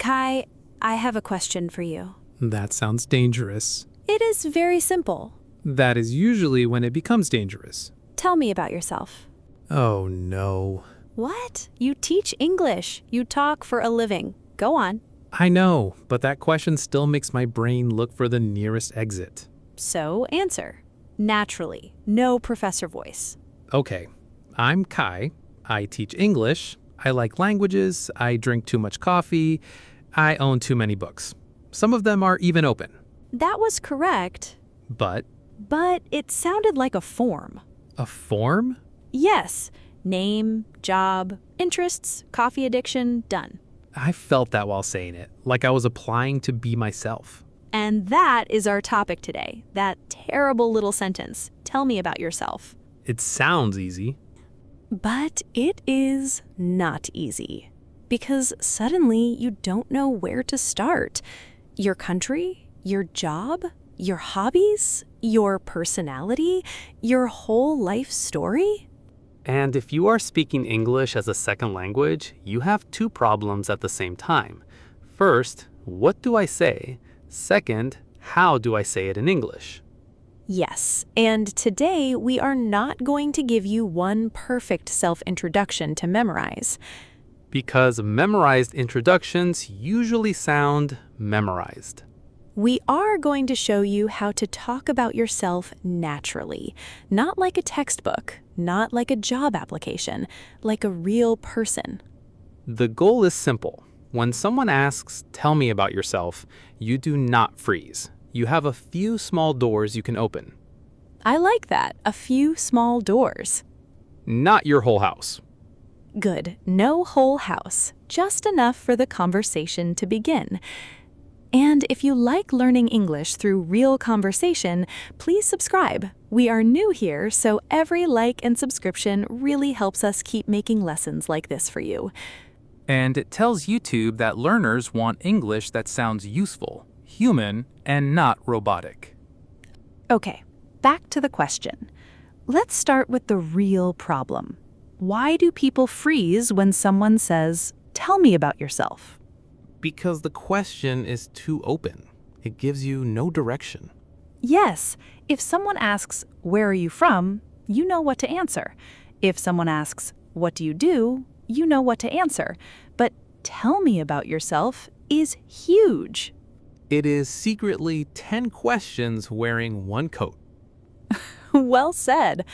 Kai, I have a question for you. That sounds dangerous. It is very simple. That is usually when it becomes dangerous. Tell me about yourself. Oh no. What? You teach English. You talk for a living. Go on. I know, but that question still makes my brain look for the nearest exit. So answer. Naturally. No professor voice. Okay, I'm Kai. I teach English. I like languages. I drink too much coffee. I own too many books. Some of them are even open. That was correct. But But it sounded like a form. a form? Yes. Name, job, interests, coffee addiction, done. I felt that while saying it, like I was applying to be myself. And that is our topic today. That terrible little sentence. Tell me about yourself. It sounds easy. But it is not easy. Because suddenly you don't know where to start. Your country, your job, your hobbies, your personality, your whole life story. And if you are speaking English as a second language, you have two problems at the same time. First, what do I say? Second, how do I say it in English? Yes, and today we are not going to give you one perfect self-introduction to memorize. Because memorized introductions usually sound memorized. We are going to show you how to talk about yourself naturally, not like a textbook, not like a job application, like a real person. The goal is simple. When someone asks, "Tell me about yourself," you do not freeze. You have a few small doors you can open. I like that, a few small doors. Not your whole house. Good, no whole house, just enough for the conversation to begin. And if you like learning English through real conversation, please subscribe. We are new here, so every like and subscription really helps us keep making lessons like this for you. And it tells YouTube that learners want English that sounds useful, human, and not robotic. Okay, back to the question. Let's start with the real problem. Why do people freeze when someone says, "Tell me about yourself"? Because the question is too open. It gives you no direction. Yes, if someone asks, "Where are you from?" you know what to answer. If someone asks, "What do you do?" you know what to answer. But "tell me about yourself" is huge. It is secretly 10 questions wearing one coat. Well said.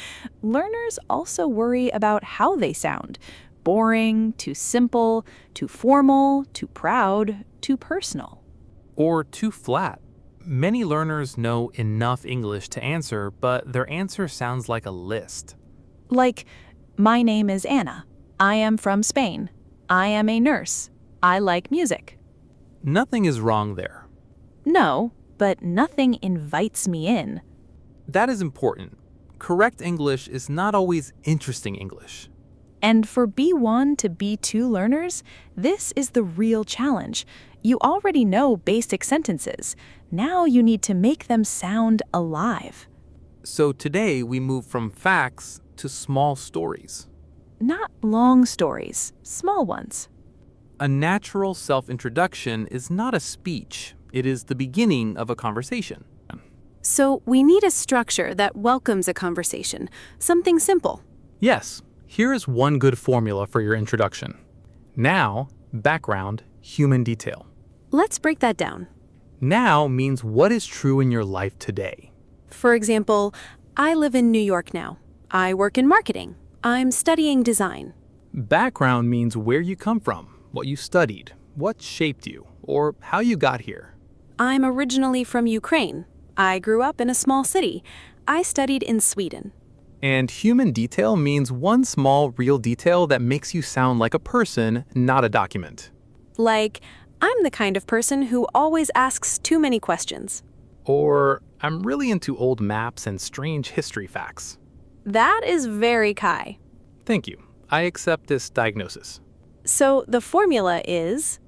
Learners also worry about how they sound. Boring, too simple, too formal, too proud, too personal. Or too flat. Many learners know enough English to answer, but their answer sounds like a list. Like, "My name is Anna. I am from Spain. I am a nurse. I like music." Nothing is wrong there. No, but nothing invites me in. That is important. Correct English is not always interesting English. And for B1 to B2 learners, this is the real challenge. You already know basic sentences. Now you need to make them sound alive. So today we move from facts to small stories. Not long stories, small ones. A natural self-introduction is not a speech. It is the beginning of a conversation. So we need a structure that welcomes a conversation, something simple. Yes, here is one good formula for your introduction. Now, background, human detail. Let's break that down. Now means what is true in your life today. For example, I live in New York now. I work in marketing. I'm studying design. Background means where you come from, what you studied, what shaped you, or how you got here. I'm originally from Ukraine. I grew up in a small city. I studied in Sweden. And human detail means one small real detail that makes you sound like a person, not a document. Like, I'm the kind of person who always asks too many questions. Or, I'm really into old maps and strange history facts. That is very Kai. Thank you. I accept this diagnosis. So the formula is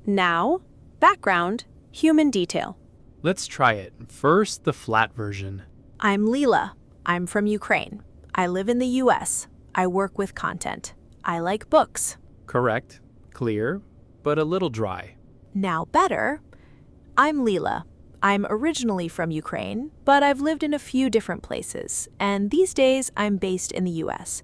now, background, human detail. Let's try it. First, the flat version. I'm Lila. I'm from Ukraine. I live in the US. I work with content. I like books. Correct. Clear. but a little dry. Now better. I'm Lila. I'm originally from Ukraine, but I've lived in a few different places, and these days I'm based in the US.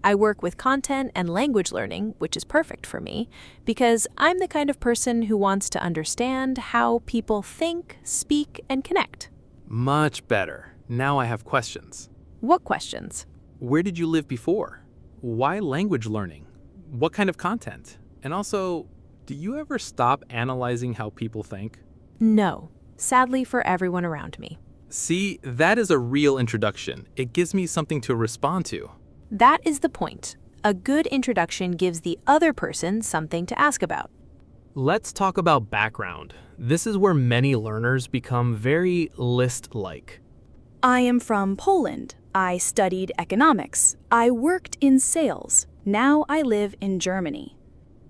I work with content and language learning, which is perfect for me, because I'm the kind of person who wants to understand how people think, speak, and connect. Much better. Now I have questions. What questions? Where did you live before? Why language learning? What kind of content? And also, do you ever stop analyzing how people think? No, sadly for everyone around me. See, that is a real introduction. It gives me something to respond to. That is the point. A good introduction gives the other person something to ask about. Let's talk about background. This is where many learners become very list-like. I am from Poland. I studied economics. I worked in sales. Now I live in Germany.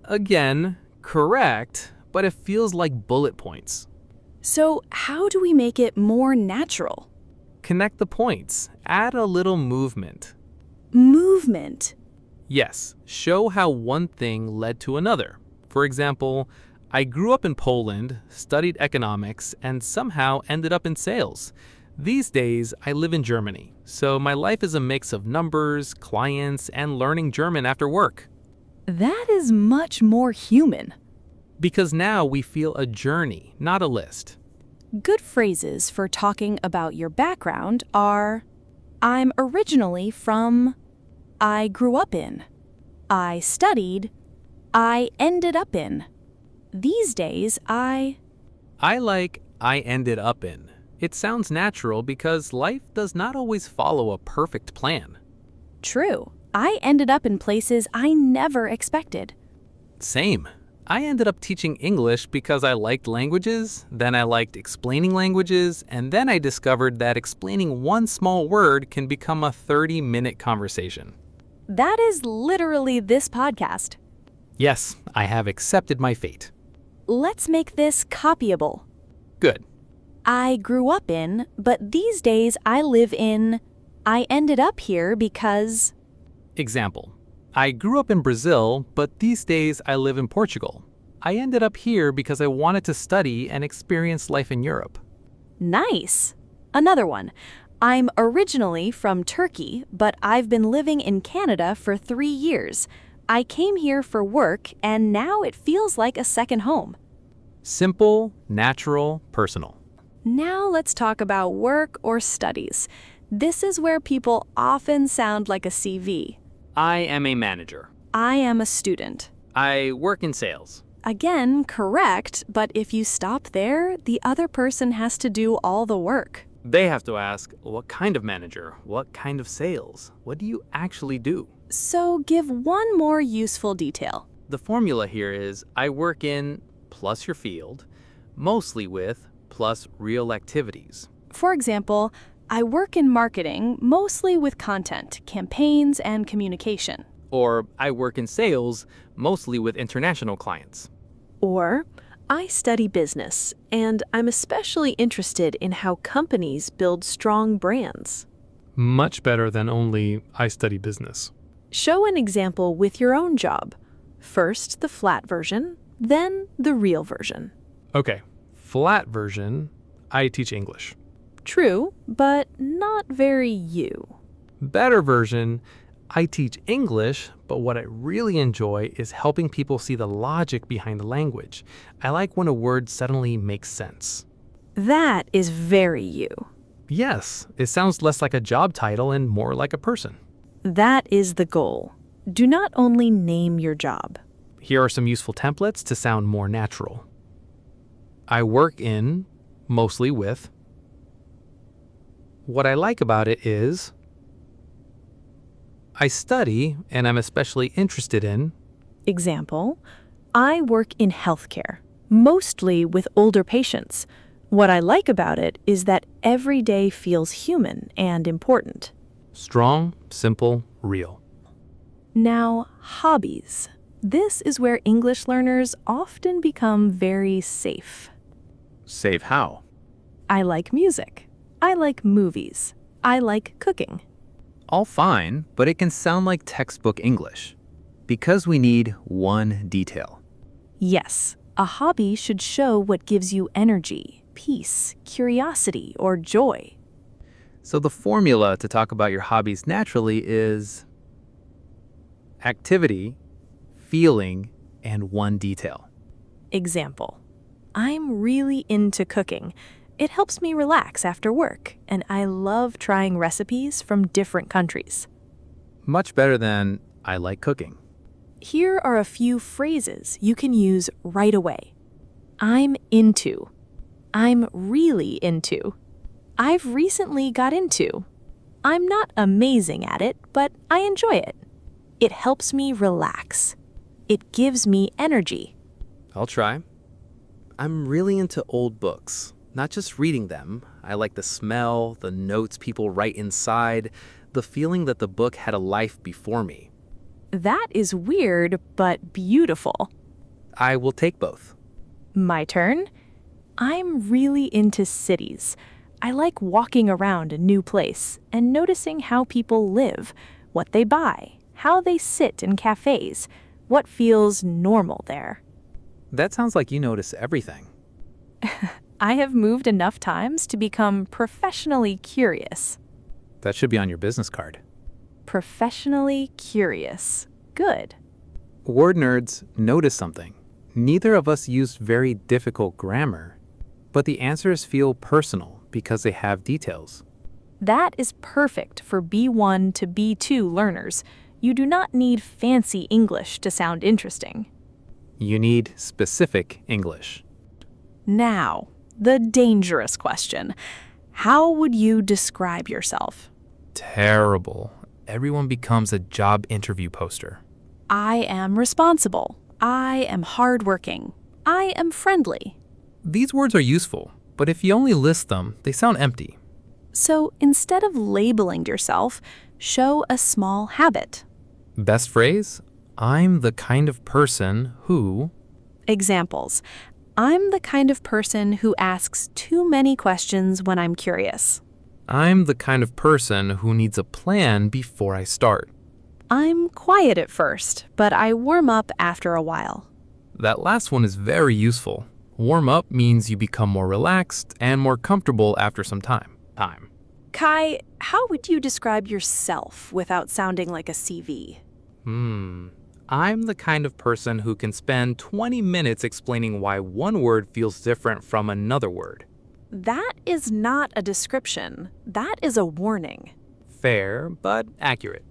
Again, correct, but it feels like bullet points. So how do we make it more natural? Connect the points. Add a little movement. Movement. Yes, show how one thing led to another. For example, I grew up in Poland, studied economics, and somehow ended up in sales. These days, I live in Germany, so my life is a mix of numbers, clients, and learning German after work. That is much more human. Because now we feel a journey, not a list. Good phrases for talking about your background are I'm originally from, I grew up in, I studied, I ended up in. These days, I like I ended up in. It sounds natural because life does not always follow a perfect plan. True. I ended up in places I never expected. Same. I ended up teaching English because I liked languages, then I liked explaining languages, and then I discovered that explaining one small word can become a 30-minute conversation. That is literally this podcast. Yes, I have accepted my fate. Let's make this copyable. Good. I grew up in, but these days I live in, I ended up here because... Example. I grew up in Brazil, but these days I live in Portugal. I ended up here because I wanted to study and experience life in Europe. Nice. Another one. I'm originally from Turkey, but I've been living in Canada for 3 years. I came here for work, and now it feels like a second home. Simple, natural, personal. Now let's talk about work or studies. This is where people often sound like a CV. I am a manager. I am a student. I work in sales. Again, correct, but if you stop there, the other person has to do all the work. They have to ask, what kind of manager? What kind of sales? What do you actually do? So give one more useful detail. The formula here is I work in plus your field, mostly with plus real activities. For example, I work in marketing, mostly with content, campaigns, and communication. Or I work in sales, mostly with international clients. Or, I study business, and I'm especially interested in how companies build strong brands. Much better than only I study business. Show an example with your own job. First, the flat version, then the real version. Okay, flat version, I teach English. True, but not very you. Better version, I teach English, but what I really enjoy is helping people see the logic behind the language. I like when a word suddenly makes sense. That is very you. Yes, it sounds less like a job title and more like a person. That is the goal. Do not only name your job. Here are some useful templates to sound more natural. I work in, mostly with. What I like about it is I study and I'm especially interested in. Example, I work in healthcare, mostly with older patients. What I like about it is that every day feels human and important. Strong, simple, real. Now, hobbies. This is where English learners often become very safe. Safe how? I like music. I like movies. I like cooking. All fine, but it can sound like textbook English. Because we need one detail. Yes, a hobby should show what gives you energy, peace, curiosity, or joy. So the formula to talk about your hobbies naturally is activity, feeling, and one detail. Example: I'm really into cooking. It helps me relax after work, and I love trying recipes from different countries. Much better than I like cooking. Here are a few phrases you can use right away. I'm into. I'm really into. I've recently got into. I'm not amazing at it, but I enjoy it. It helps me relax. It gives me energy. I'll try. I'm really into old books. Not just reading them. I like the smell, the notes people write inside, the feeling that the book had a life before me. That is weird, but beautiful. I will take both. My turn. I'm really into cities. I like walking around a new place and noticing how people live, what they buy, how they sit in cafes, what feels normal there. That sounds like you notice everything. I have moved enough times to become professionally curious. That should be on your business card. Professionally curious. Good. Word nerds, notice something. Neither of us used very difficult grammar, but the answers feel personal because they have details. That is perfect for B1 to B2 learners. You do not need fancy English to sound interesting. You need specific English. Now, the dangerous question. How would you describe yourself? Terrible. Everyone becomes a job interview poster. I am responsible. I am hardworking. I am friendly. These words are useful, but if you only list them, they sound empty. So instead of labeling yourself, show a small habit. Best phrase? I'm the kind of person who... Examples. I'm the kind of person who asks too many questions when I'm curious. I'm the kind of person who needs a plan before I start. I'm quiet at first, but I warm up after a while. That last one is very useful. Warm up means you become more relaxed and more comfortable after some time. Kai, how would you describe yourself without sounding like a CV? I'm the kind of person who can spend 20 minutes explaining why one word feels different from another word. That is not a description. That is a warning. Fair, but accurate.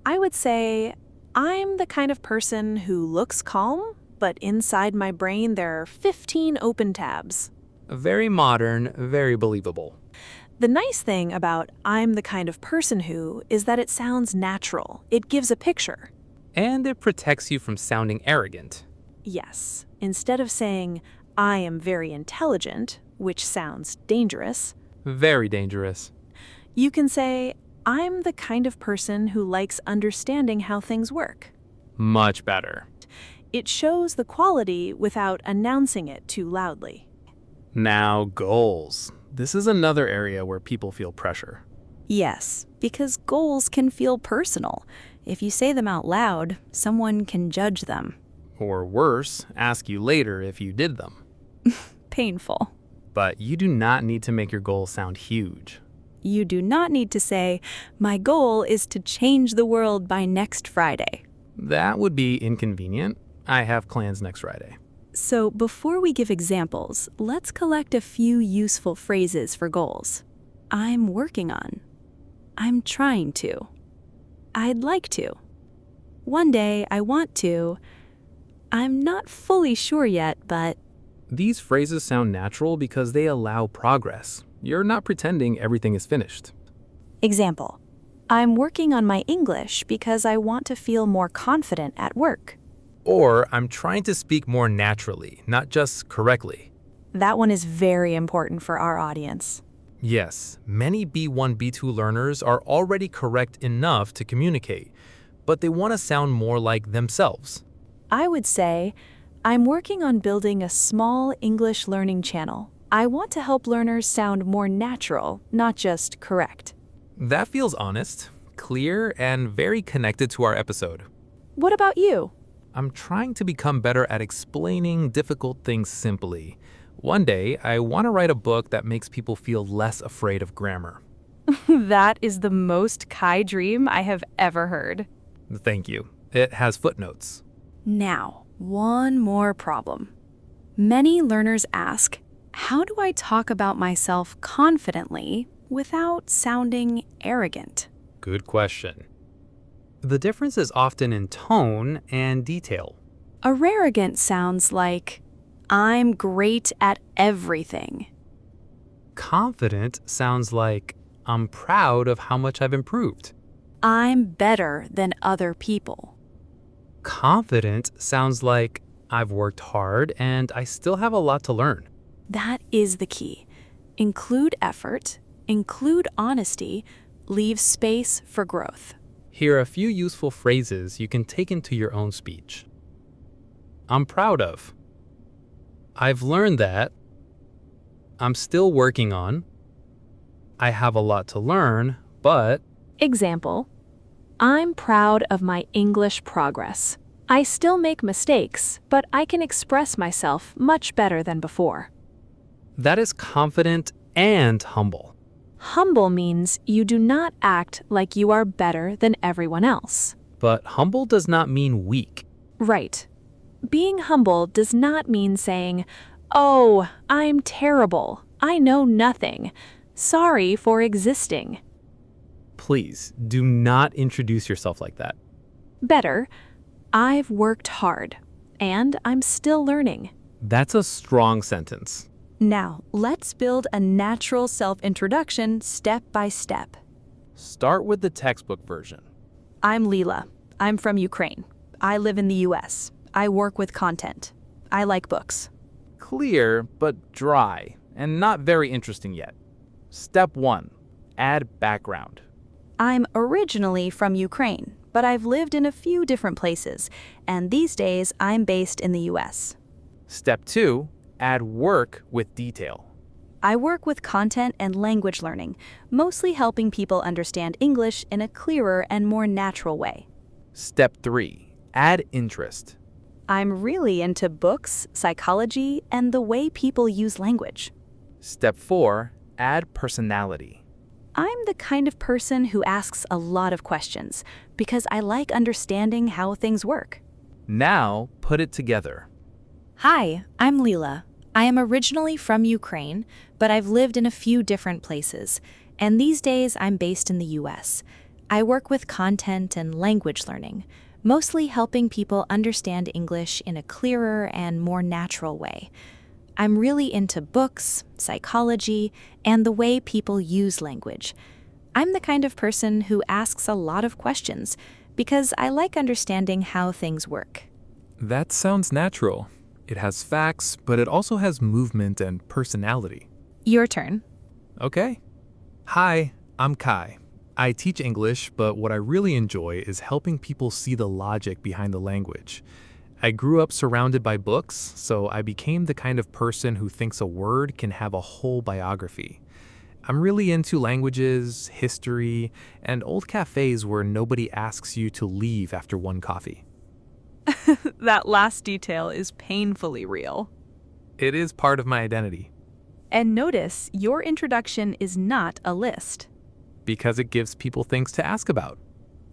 I would say, I'm the kind of person who looks calm, but inside my brain there are 15 open tabs. Very modern, very believable. The nice thing about I'm the kind of person who is that it sounds natural. It gives a picture. And it protects you from sounding arrogant. Yes. Instead of saying, I am very intelligent, which sounds dangerous, Very dangerous. you can say, I'm the kind of person who likes understanding how things work. Much better. It shows the quality without announcing it too loudly. Now, goals. This is another area where people feel pressure. Yes, because goals can feel personal. If you say them out loud, someone can judge them. Or worse, ask you later if you did them. Painful. But you do not need to make your goals sound huge. You do not need to say, my goal is to change the world by next Friday. That would be inconvenient. I have plans next Friday. So before we give examples, let's collect a few useful phrases for goals. I'm working on. I'm trying to. I'd like to. One day I want to. I'm not fully sure yet, but... These phrases sound natural because they allow progress. You're not pretending everything is finished. Example. I'm working on my English because I want to feel more confident at work. Or I'm trying to speak more naturally, not just correctly. That one is very important for our audience. Yes, many B1, B2 learners are already correct enough to communicate, but they want to sound more like themselves. I would say, I'm working on building a small English learning channel. I want to help learners sound more natural, not just correct. That feels honest, clear, and very connected to our episode. What about you? I'm trying to become better at explaining difficult things simply. One day, I want to write a book that makes people feel less afraid of grammar. That is the most Kai dream I have ever heard. Thank you. It has footnotes. Now, one more problem. Many learners ask, how do I talk about myself confidently without sounding arrogant? Good question. The difference is often in tone and detail. Arrogant sounds like, I'm great at everything. Confident sounds like, I'm proud of how much I've improved. I'm better than other people. Confident sounds like, I've worked hard and I still have a lot to learn. That is the key. Include effort, include honesty, leave space for growth. Here are a few useful phrases you can take into your own speech. I'm proud of. I've learned that. I'm still working on. I have a lot to learn, but... Example, I'm proud of my English progress. I still make mistakes, but I can express myself much better than before. That is confident and humble. Humble means you do not act like you are better than everyone else. But humble does not mean weak. Right. Being humble does not mean saying, "Oh, I'm terrible. I know nothing. Sorry for existing." Please, do not introduce yourself like that. Better, I've worked hard, and I'm still learning. That's a strong sentence. Now, let's build a natural self-introduction step by step. Start with the textbook version. I'm Lila. I'm from Ukraine. I live in the US. I work with content. I like books. Clear, but dry, and not very interesting yet. Step 1. Add background. I'm originally from Ukraine, but I've lived in a few different places, and these days I'm based in the US. Step 2. Add work with detail. I work with content and language learning, mostly helping people understand English in a clearer and more natural way. Step 3. Add interest. I'm really into books, psychology, and the way people use language. Step 4. Add personality. I'm the kind of person who asks a lot of questions because I like understanding how things work. Now, put it together. Hi, I'm Lila. I am originally from Ukraine, but I've lived in a few different places, and these days I'm based in the US. I work with content and language learning, mostly helping people understand English in a clearer and more natural way. I'm really into books, psychology, and the way people use language. I'm the kind of person who asks a lot of questions because I like understanding how things work. That sounds natural. It has facts, but it also has movement and personality. Your turn. Okay. Hi, I'm Kai. I teach English, but what I really enjoy is helping people see the logic behind the language. I grew up surrounded by books, so I became the kind of person who thinks a word can have a whole biography. I'm really into languages, history, and old cafes where nobody asks you to leave after one coffee. That last detail is painfully real. It is part of my identity And notice, your introduction is not a list. because it gives people things to ask about.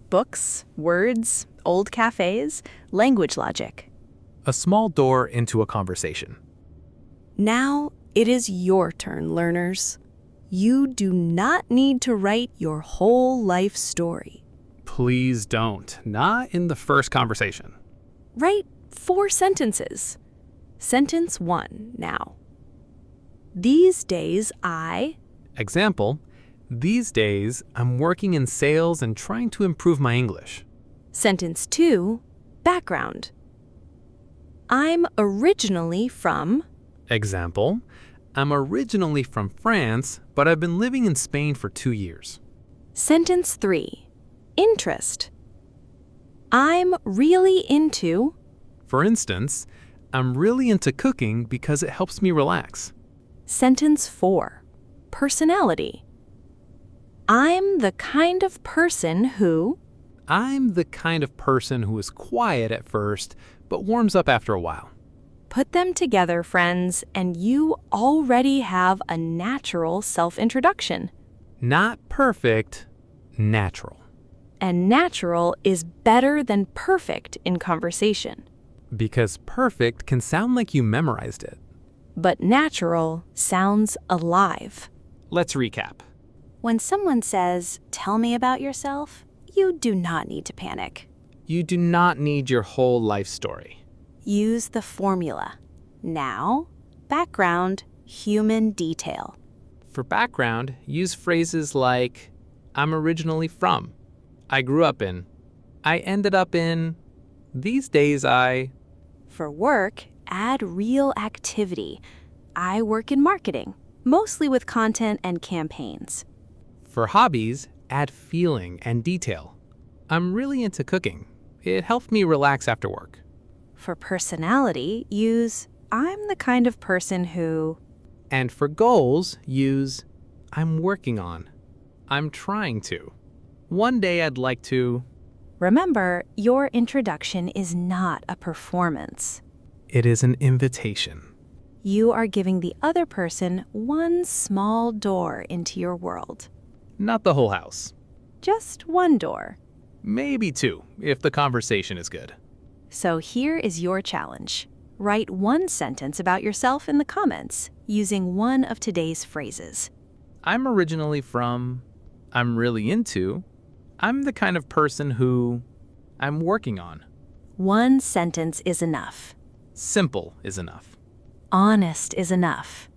Books, words, old cafes, language logic. A small door into a conversation. Now it is your turn, learners. You do not need to write your whole life story. Please don't. Not in the first conversation. Write 4 sentences. Sentence 1 now. These days I... Example, these days I'm working in sales and trying to improve my English. Sentence 2, background. I'm originally from... Example, I'm originally from France, but I've been living in Spain for 2 years. Sentence 3, interest. I'm really into... For instance, I'm really into cooking because it helps me relax. Sentence 4, personality. I'm the kind of person who... I'm the kind of person who is quiet at first, but warms up after a while. Put them together, friends, and you already have a natural self-introduction. Not perfect, natural. And natural is better than perfect in conversation. Because perfect can sound like you memorized it. But natural sounds alive. Let's recap. When someone says, "Tell me about yourself," you do not need to panic. You do not need your whole life story. Use the formula. Now, background, human detail. For background, use phrases like, I'm originally from, I grew up in, I ended up in, these days I. For work, add real activity. I work in marketing, mostly with content and campaigns. For hobbies, add feeling and detail. I'm really into cooking. It helped me relax after work. For personality, use I'm the kind of person who. And for goals, use I'm working on. I'm trying to. One day I'd like to. Remember, your introduction is not a performance. It is an invitation. You are giving the other person one small door into your world. Not the whole house. Just one door. Maybe two, if the conversation is good. So here is your challenge. Write one sentence about yourself in the comments using one of today's phrases. I'm originally from, I'm really into, I'm the kind of person who, I'm working on. One sentence is enough. Simple is enough. Honest is enough.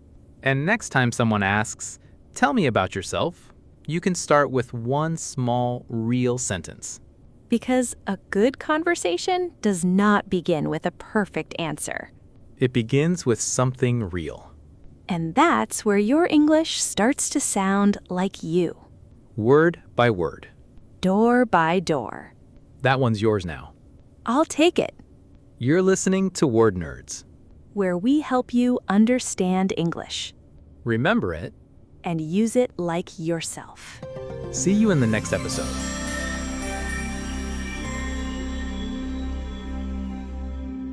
And next time someone asks, tell me about yourself, you can start with one small, real sentence. Because a good conversation does not begin with a perfect answer. It begins with something real. And that's where your English starts to sound like you. Word by word. Door by door. That one's yours now. I'll take it. You're listening to Word Nerds, where we help you understand English. Remember it. And use it like yourself. See you in the next episode.